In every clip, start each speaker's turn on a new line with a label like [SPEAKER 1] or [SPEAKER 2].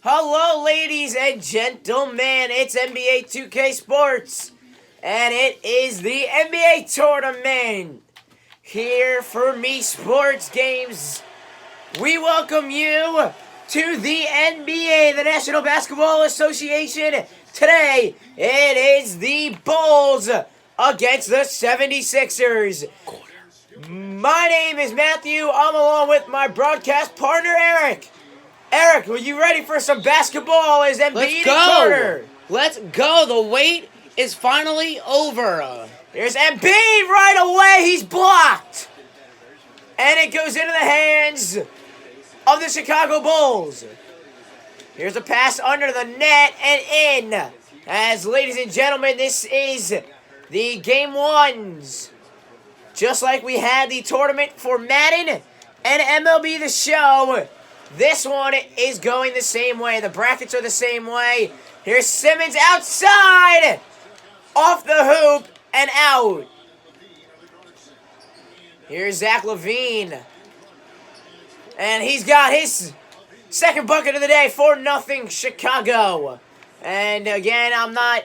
[SPEAKER 1] Hello, ladies and gentlemen. It's NBA 2K Sports, and it is the NBA tournament. Here for Me Sports Games, we welcome you to the NBA, the National Basketball Association. Today, it is the Bulls against the 76ers. My name is Matthew. I'm along with my broadcast partner, Eric. Eric, are you ready for some basketball? Is Embiid and Carter?
[SPEAKER 2] Let's go. The wait is finally over.
[SPEAKER 1] Here's Embiid right away. He's blocked. And it goes into the hands of the Chicago Bulls. Here's a pass under the net and in. As, ladies and gentlemen, this is the Game 1s. Just like we had the tournament for Madden and MLB The Show, this one is going the same way. The brackets are the same way. Here's Simmons outside, off the hoop, and out. Here's Zach LaVine. And he's got his second bucket of the day, 4-0 Chicago. And again, I'm not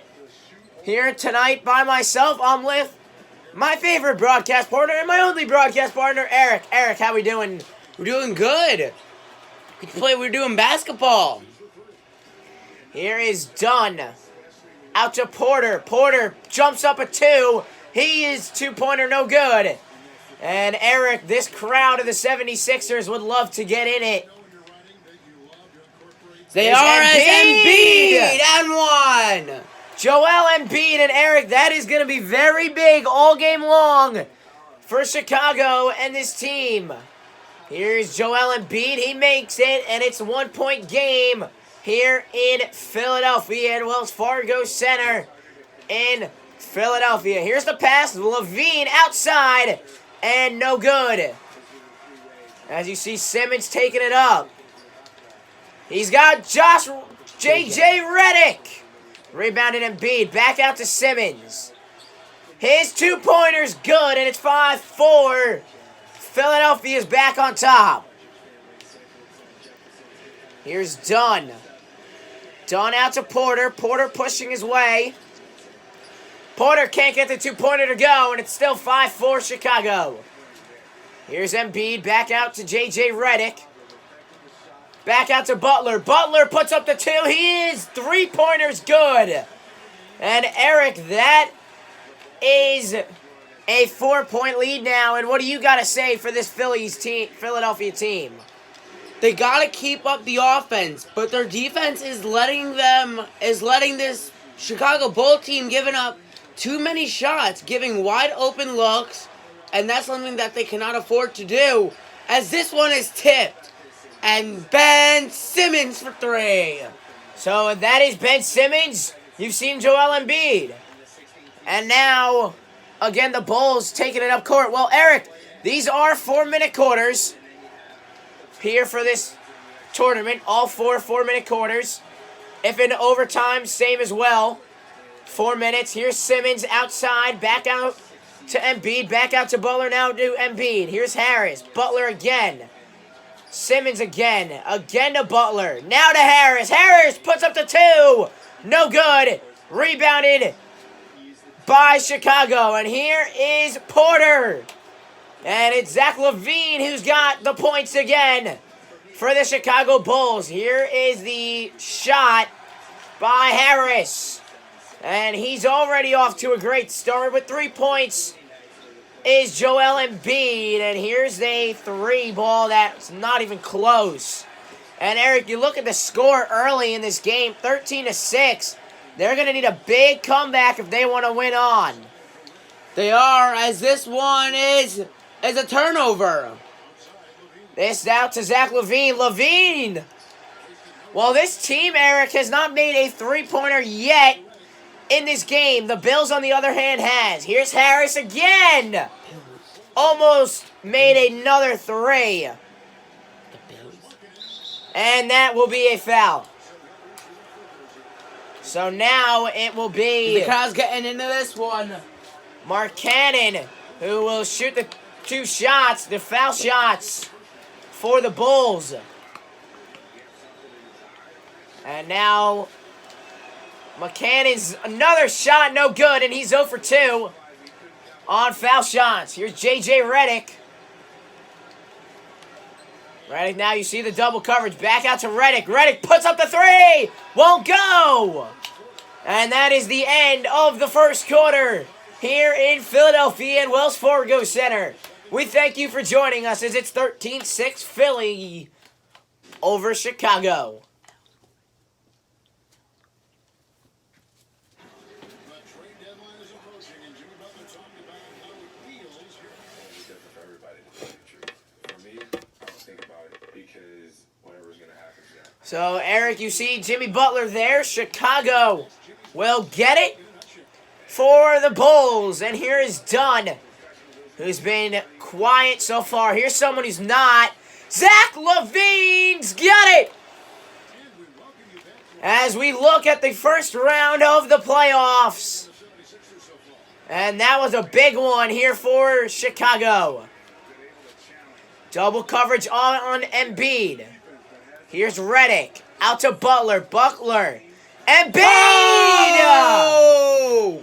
[SPEAKER 1] here tonight by myself. I'm with my favorite broadcast partner and my only broadcast partner, Eric. Eric, how we doing?
[SPEAKER 2] We're doing good. We're doing basketball.
[SPEAKER 1] Here is Dunn. Out to Porter. Porter jumps up a 2. He is two-pointer no good. And Eric, this crowd of the 76ers would love to get in it.
[SPEAKER 2] They are Embiid and one.
[SPEAKER 1] Joel Embiid and Eric, that is going to be very big all game long for Chicago and this team. Here's Joel Embiid. He makes it, and it's a 1-point game here in Philadelphia at Wells Fargo Center in Philadelphia. Here's the pass. LaVine outside, and no good. As you see, Simmons taking it up. He's got J.J. Redick. Rebounded Embiid. Back out to Simmons. His two-pointer's good, and it's 5-4. Philadelphia's back on top. Here's Dunn. Dunn out to Porter. Porter pushing his way. Porter can't get the two-pointer to go, and it's still 5-4 Chicago. Here's Embiid back out to J.J. Redick. Back out to Butler. Butler puts up the 2. He is three-pointers good. And Eric, that is a 4-point lead now, and what do you got to say for this Philadelphia team?
[SPEAKER 2] They got to keep up the offense, but their defense is letting this Chicago Bull team giving up too many shots, giving wide open looks, and that's something that they cannot afford to do, as this one is tipped. And Ben Simmons for 3.
[SPEAKER 1] So that is Ben Simmons. You've seen Joel Embiid. And now, again, the Bulls taking it up court. Well, Eric, these are 4-minute quarters here for this tournament. All 4-minute quarters. If in overtime, same as well. 4 minutes. Here's Simmons outside. Back out to Embiid. Back out to Butler. Now to Embiid. Here's Harris. Butler again. Simmons again. Again to Butler. Now to Harris. Harris puts up the 2. No good. Rebounded by Chicago. And here is Porter. And it's Zach LaVine who's got the points again for the Chicago Bulls. Here is the shot by Harris. And he's already off to a great start with 3 points. Is Joel Embiid. And here's a 3 ball that's not even close. And Eric, you look at the score early in this game, 13-6. They're going to need a big comeback if they want to win on.
[SPEAKER 2] They are, as this one is a turnover.
[SPEAKER 1] This out to Zach LaVine. LaVine! Well, this team, Eric, has not made a three-pointer yet in this game. The Bills, on the other hand, has. Here's Harris again. Almost made another 3. And that will be a foul. So now it will be
[SPEAKER 2] the crowd's getting into this one.
[SPEAKER 1] Mark Cannon, who will shoot the 2 shots, the foul shots for the Bulls. And now McCannon's another shot, no good, and he's 0 for 2 on foul shots. Here's J.J. Redick. Redick, now you see the double coverage. Back out to Redick. Redick puts up the three. Won't go. And that is the end of the first quarter here in Philadelphia and Wells Fargo Center. We thank you for joining us as it's 13-6 Philly over Chicago. So, Eric, you see Jimmy Butler there. Chicago will get it for the Bulls. And here is Dunn, who's been quiet so far. Here's someone who's not. Zach LaVine's got it! As we look at the first round of the playoffs. And that was a big one here for Chicago. Double coverage on Embiid. Here's Redick. Out to Butler. Butler. Embiid! Oh!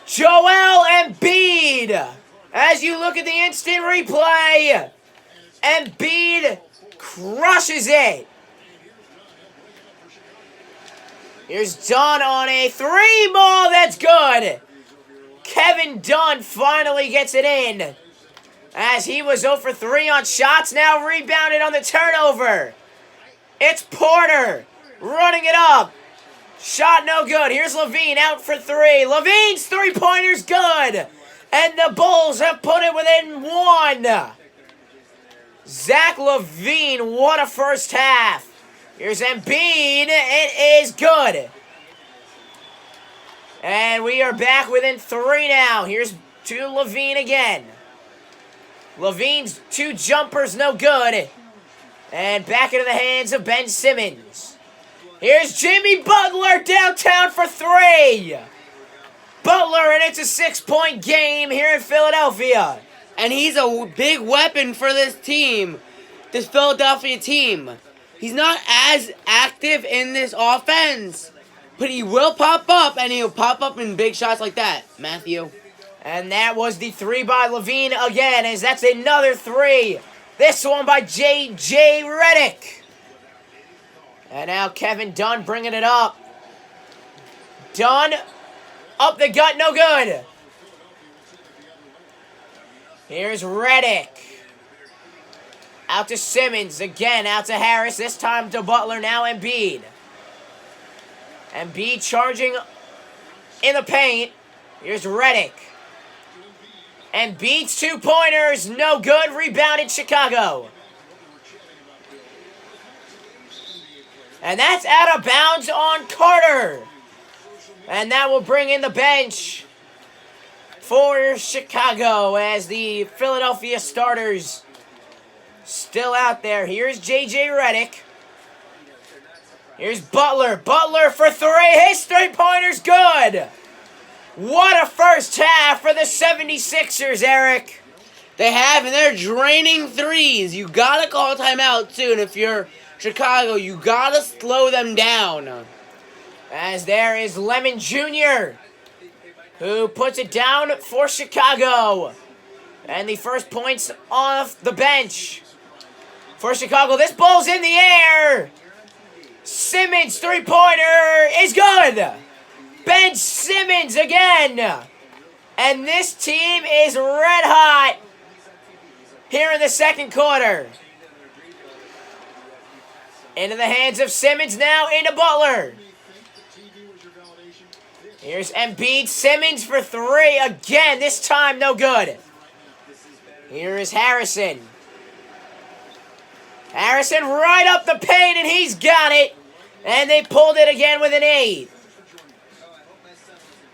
[SPEAKER 1] Joel Embiid! As you look at the instant replay, Embiid crushes it. Here's Dunn on a three ball. That's good. Kevin Dunn finally gets it in. As he was 0 for 3 on shots, now rebounded on the turnover. It's Porter running it up. Shot no good. Here's LaVine out for 3. LaVine's three-pointer's good. And the Bulls have put it within 1. Zach LaVine, what a first half. Here's Embiid. It is good. And we are back within 3 now. Here's to LaVine again. LaVine's 2 jumpers, no good. And back into the hands of Ben Simmons. Here's Jimmy Butler downtown for 3. Butler, and it's a 6-point game here in Philadelphia.
[SPEAKER 2] And he's a big weapon for this team, this Philadelphia team. He's not as active in this offense, but he will pop up, and he'll pop up in big shots like that, Matthew.
[SPEAKER 1] And that was the 3 by LaVine again, as that's another 3. This one by J.J. Redick. And now Kevin Dunn bringing it up. Dunn, up the gut, no good. Here's Redick. Out to Simmons, again out to Harris, this time to Butler, now Embiid. Embiid charging in the paint. Here's Redick. Embiid's 2-pointers, no good, rebounded Chicago. And that's out of bounds on Carter. And that will bring in the bench for Chicago as the Philadelphia starters still out there. Here's J.J. Redick. Here's Butler. Butler for 3. His 3-pointer's good. What a first half for the 76ers, Eric.
[SPEAKER 2] They have, and they're draining threes. You gotta call timeout soon. If you're Chicago, you gotta slow them down.
[SPEAKER 1] As there is Lemon Jr., who puts it down for Chicago. And the first points off the bench for Chicago. This ball's in the air. Simmons' 3-pointer is good. Ben Simmons again. And this team is red hot here in the second quarter. Into the hands of Simmons now, into Butler. Here's Embiid. Simmons for 3 again. This time, no good. Here is Harrison. Harrison right up the paint, and he's got it. And they pulled it again with an 8.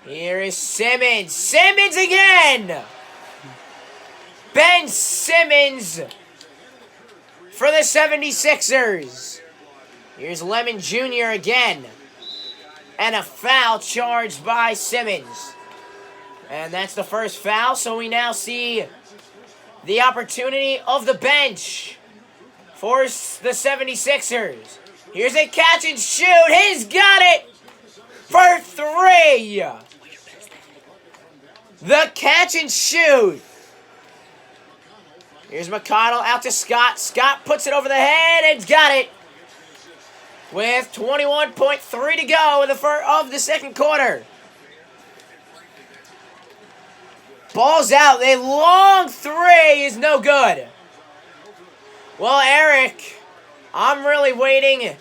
[SPEAKER 1] Here is Simmons. Simmons again. Ben Simmons for the 76ers. Here's Lemon Jr. again. And a foul charged by Simmons. And that's the first foul, so we now see the opportunity of the bench for the 76ers. Here's a catch and shoot. He's got it for 3. The catch and shoot. Here's McConnell out to Scott. Scott puts it over the head and got it. With 21.3 to go in the second quarter. Ball's out. A long 3 is no good. Well, Eric, I'm really waiting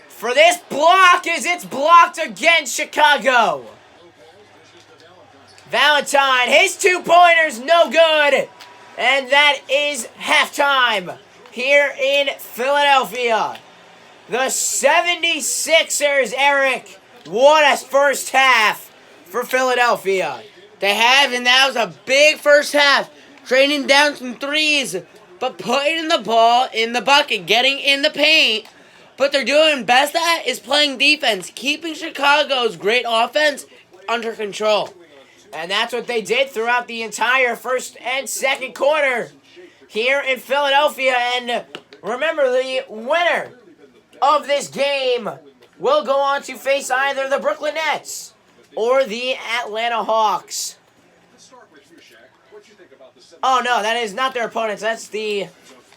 [SPEAKER 1] for this block as it's blocked against Chicago. Valentine, his 2-pointers, no good. And that is halftime here in Philadelphia. The 76ers, Eric, what a first half for Philadelphia.
[SPEAKER 2] They have, and that was a big first half. Training down some threes, but putting the ball in the bucket, getting in the paint. What they're doing best at is playing defense, keeping Chicago's great offense under control.
[SPEAKER 1] And that's what they did throughout the entire first and second quarter here in Philadelphia. And remember, the winner of this game will go on to face either the Brooklyn Nets or the Atlanta Hawks. Oh, no, that is not their opponents. That's the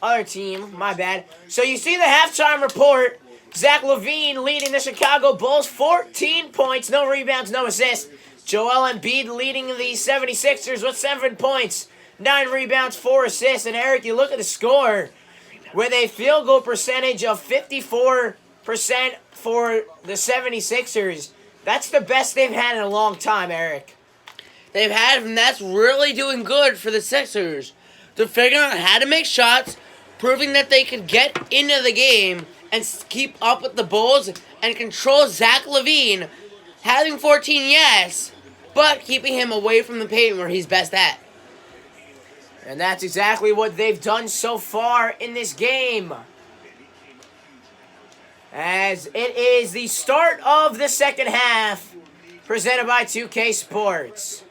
[SPEAKER 1] other team. My bad. So you see the halftime report. Zach LaVine leading the Chicago Bulls. 14 points, no rebounds, no assists. Joel Embiid leading the 76ers with 7 points, 9 rebounds, 4 assists. And Eric, you look at the score with a field goal percentage of 54% for the 76ers. That's the best they've had in a long time, Eric.
[SPEAKER 2] They've had, and that's really doing good for the Sixers. They're figuring out how to make shots, proving that they can get into the game and keep up with the Bulls and control Zach LaVine. Having 14, yes, but keeping him away from the paint where he's best at.
[SPEAKER 1] And that's exactly what they've done so far in this game. As it is the start of the second half, presented by 2K Sports.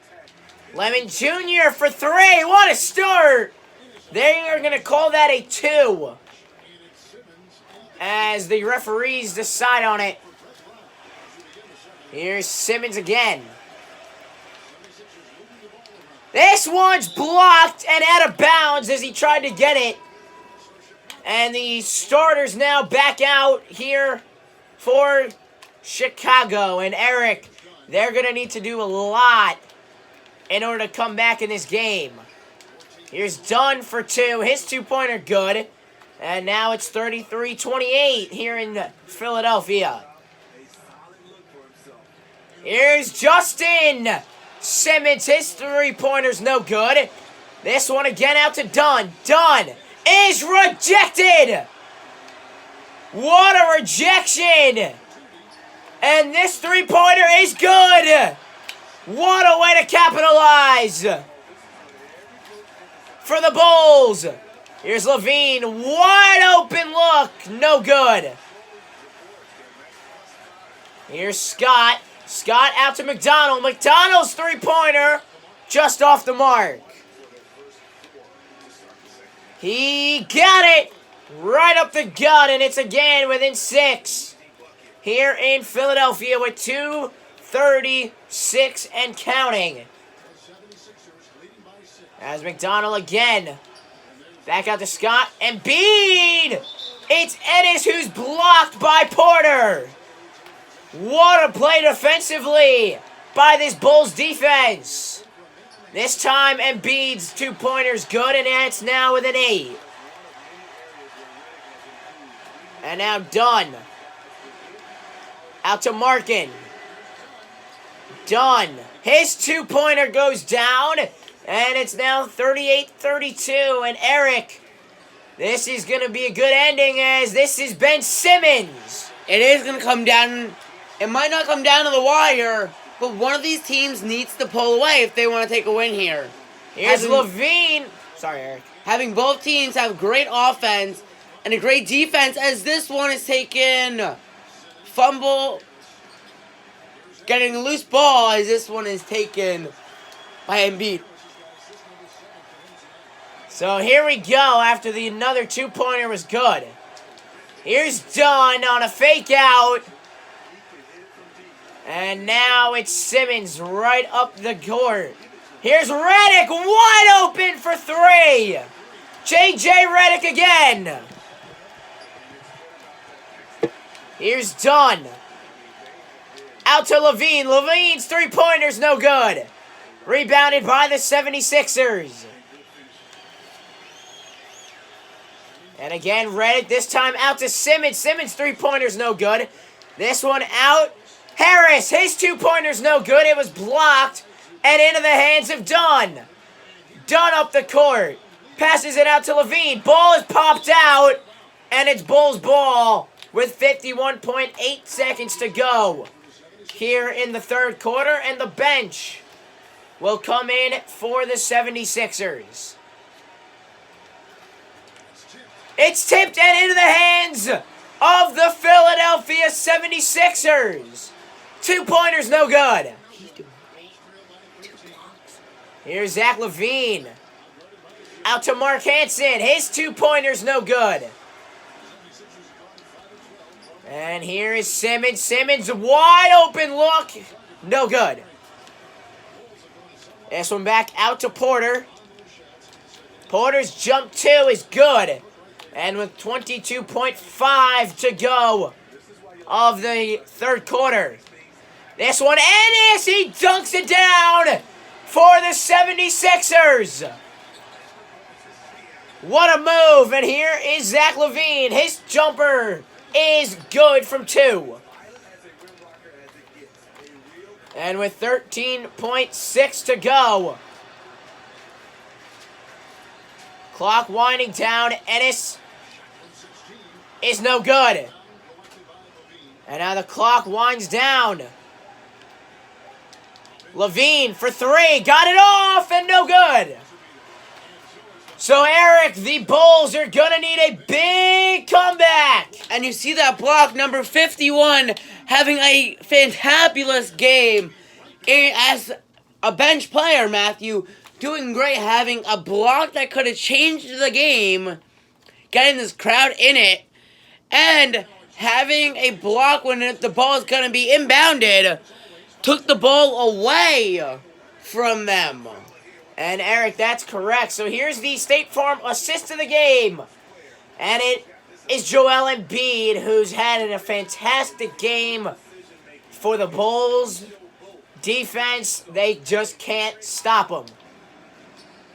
[SPEAKER 1] Lemon Jr. for 3. What a start! They are going to call that a 2. As the referees decide on it. Here's Simmons again. This one's blocked and out of bounds as he tried to get it. And the starters now back out here for Chicago. And Eric, they're going to need to do a lot in order to come back in this game. Here's Dunn for 2. His 2-pointer good. And now it's 33-28 here in Philadelphia. Here's Justin Simmons. His 3-pointer's no good. This one again out to Dunn. Dunn is rejected. What a rejection. And this 3-pointer is good. What a way to capitalize for the Bulls. Here's LaVine. Wide open look. No good. Here's Scott. Scott out to McDonald. McDonald's 3-pointer just off the mark. He got it right up the gut, and it's again within 6 here in Philadelphia with 2:36 and counting. As McDonald again. Back out to Scott. Embiid! It's Ennis who's blocked by Porter. What a play defensively by this Bulls defense. This time Embiid's 2-pointer's good, and it's now with an 8. And now Dunn. Out to Markin. Dunn. His 2-pointer goes down. And it's now 38-32. And Eric, this is going to be a good ending as this is Ben Simmons.
[SPEAKER 2] It is going to come down. It might not come down to the wire, but one of these teams needs to pull away if they want to take a win here.
[SPEAKER 1] Here's LaVine. Sorry, Eric.
[SPEAKER 2] Having both teams have great offense and a great defense, as this one is taken fumble, getting a loose ball, as this one is taken by Embiid.
[SPEAKER 1] So here we go after the another 2-pointer was good. Here's Dunn on a fake out. And now it's Simmons right up the court. Here's Redick wide open for three. J.J. Redick again. Here's Dunn. Out to Levine. Levine's three-pointer's no good. Rebounded by the 76ers. And again, Redick this time out to Simmons. Simmons' three-pointer's no good. This one out. Harris, his two-pointer's no good. It was blocked and into the hands of Dunn. Dunn up the court. Passes it out to Levine. Ball is popped out. And it's Bulls ball with 51.8 seconds to go here in the third quarter. And the bench will come in for the 76ers. It's tipped and into the hands of the Philadelphia 76ers. Two-pointer's no good. Here's Zach LaVine. Out to Mark Hansen. His two-pointer's no good. And here is Simmons. Simmons, wide open look. No good. This one back out to Porter. Porter's jump two is good. And with 22.5 to go of the third quarter. This one, Ennis, he dunks it down for the 76ers. What a move. And here is Zach LaVine. His jumper is good from two. And with 13.6 to go. Clock winding down. Ennis is no good. And now the clock winds down. LaVine for three. Got it off and no good. So, Eric, the Bulls are going to need a big comeback.
[SPEAKER 2] And you see that block, number 51, having a fantabulous game as a bench player, Matthew. Doing great, having a block that could have changed the game, getting this crowd in it, and having a block when the ball is going to be inbounded, took the ball away from them.
[SPEAKER 1] And Eric, that's correct. So here's the State Farm assist of the game. And it is Joel Embiid, who's had a fantastic game for the Bulls. Defense, they just can't stop him.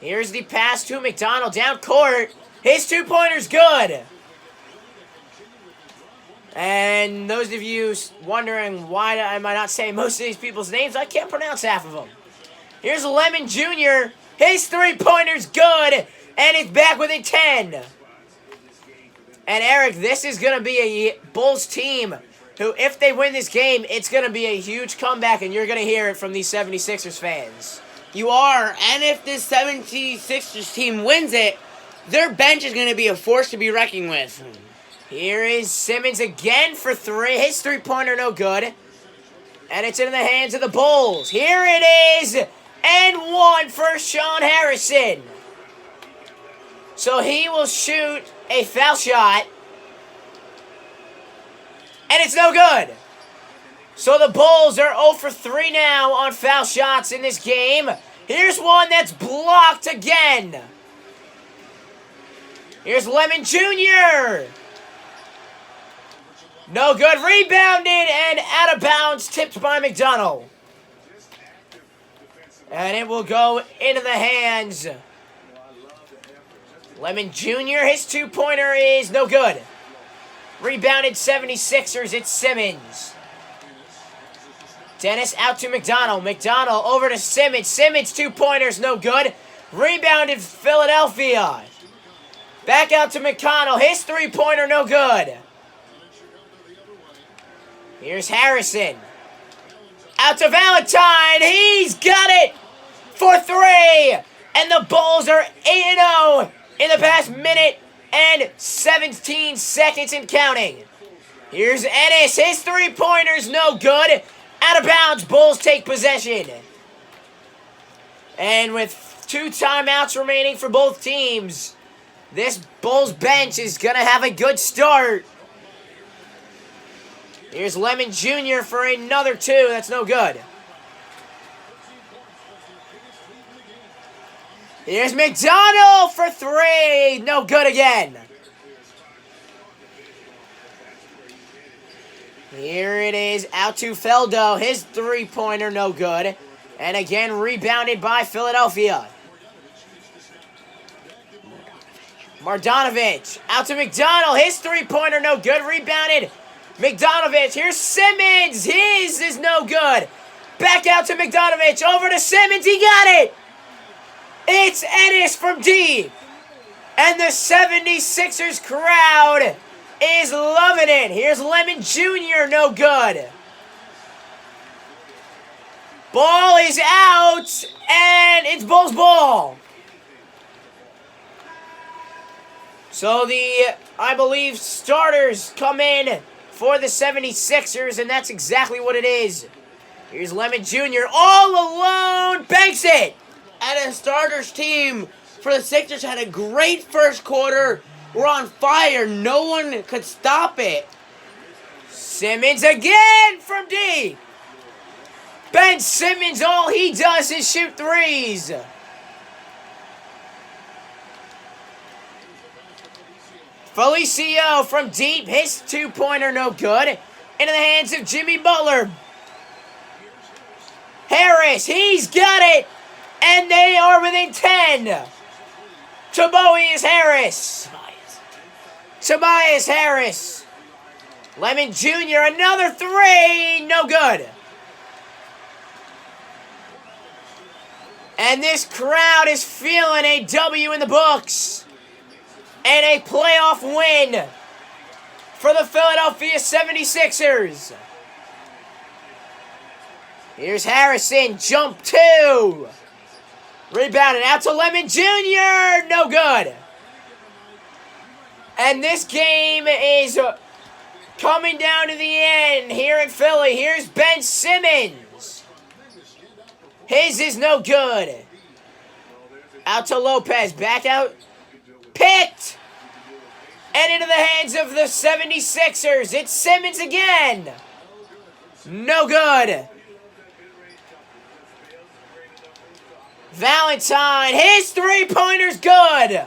[SPEAKER 1] Here's the pass to McDonald down court. His two-pointer's good. And those of you wondering why am I not saying most of these people's names, I can't pronounce half of them. Here's Lemon Jr. His three-pointer's good, and it's back with a 10. And Eric, this is going to be a Bulls team who, if they win this game, it's going to be a huge comeback, and you're going to hear it from these 76ers fans.
[SPEAKER 2] You are, and if this 76ers team wins it, their bench is going to be a force to be reckoned with.
[SPEAKER 1] Here is Simmons again for three. His three-pointer no good. And it's in the hands of the Bulls. Here it is. And one for Sean Harrison. So he will shoot a foul shot. And it's no good. So the Bulls are 0 for 3 now on foul shots in this game. Here's one that's blocked again. Here's Lemon Jr. No good. Rebounded and out of bounds. Tipped by McDonald. And it will go into the hands. Lemon Jr., his two-pointer is no good. Rebounded 76ers, it's Simmons. Dennis out to McDonald. McDonald over to Simmons. Simmons, two-pointers, no good. Rebounded Philadelphia. Back out to McConnell. His three-pointer, no good. Here's Harrison. Out to Valentine. He's got it for three. And the Bulls are 8-0 in the past minute and 17 seconds and counting. Here's Ennis. His three-pointer's no good. Out of bounds. Bulls take possession. And with 2 timeouts remaining for both teams, this Bulls bench is going to have a good start Here's Lemon Jr. for another 2. That's no good. Here's McDonald for 3. No good again. Here it is, out to Feldo. His 3-pointer, no good. And again, rebounded by Philadelphia. Marjanovic, out to McDonald. His 3-pointer, no good. Rebounded. McDonald's. Here's Simmons. His is no good. Back out to McDonald's. Over to Simmons. He got it. It's Ennis from deep. And the 76ers crowd is loving it. Here's Lemon Jr. No good. Ball is out. And it's Bulls ball. So I believe, starters come in for the 76ers, and that's exactly what it is. Here's Lemon Jr. all alone, banks it!
[SPEAKER 2] And a starters team for the Sixers had a great first quarter. We're on fire. No one could stop it.
[SPEAKER 1] Simmons again from deep. Ben Simmons, all he does is shoot threes. Felicio from deep, his 2-pointer no good. Into the hands of Jimmy Butler. Harris, he's got it. And they are within 10. Tobias Harris. Tobias Harris. Lemon Jr., another 3, no good. And this crowd is feeling a W in the books. And a playoff win for the Philadelphia 76ers. Here's Harrison, jump 2. Rebounded out to Lemon Jr., no good. And this game is coming down to the end here in Philly. Here's Ben Simmons. His is no good. Out to Lopez, back out. Picked! And into the hands of the 76ers. It's Simmons again. No good. Valentine, his 3-pointer's good.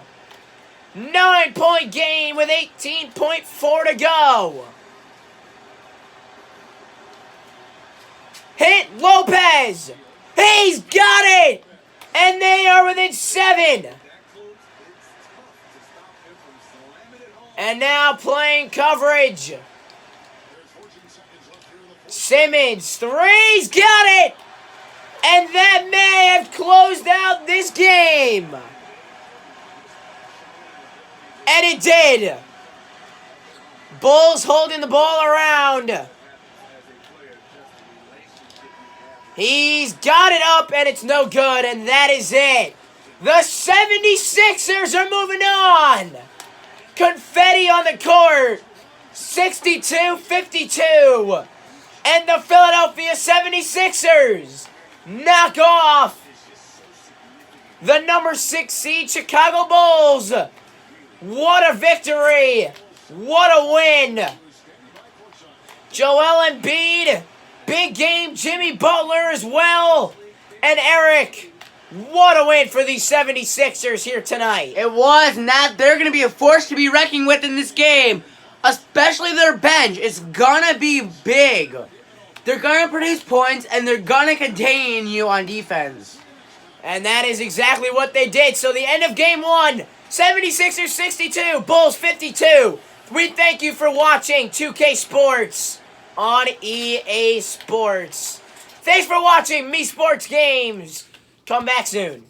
[SPEAKER 1] 9-point game with 18.4 to go. Hit Lopez. He's got it. And they are within 7. And now playing coverage. Simmons, 3's got it! And that may have closed out this game. And it did. Bulls holding the ball around. He's got it up and it's no good, and that is it. The 76ers are moving on. Confetti on the court. 62-52. And the Philadelphia 76ers knock off the number 6 seed Chicago Bulls. What a victory. What a win. Joel Embiid. Big game. Jimmy Butler as well. And Eric. What a win for these 76ers here tonight.
[SPEAKER 2] It was, Nat. They're going to be a force to be reckoned with in this game. Especially their bench. It's going to be big. They're going to produce points, and they're going to contain you on defense.
[SPEAKER 1] And that is exactly what they did. So the end of game 1, 76ers 62, Bulls 52. We thank you for watching 2K Sports on EA Sports. Thanks for watching Me Sports Games. Come back soon.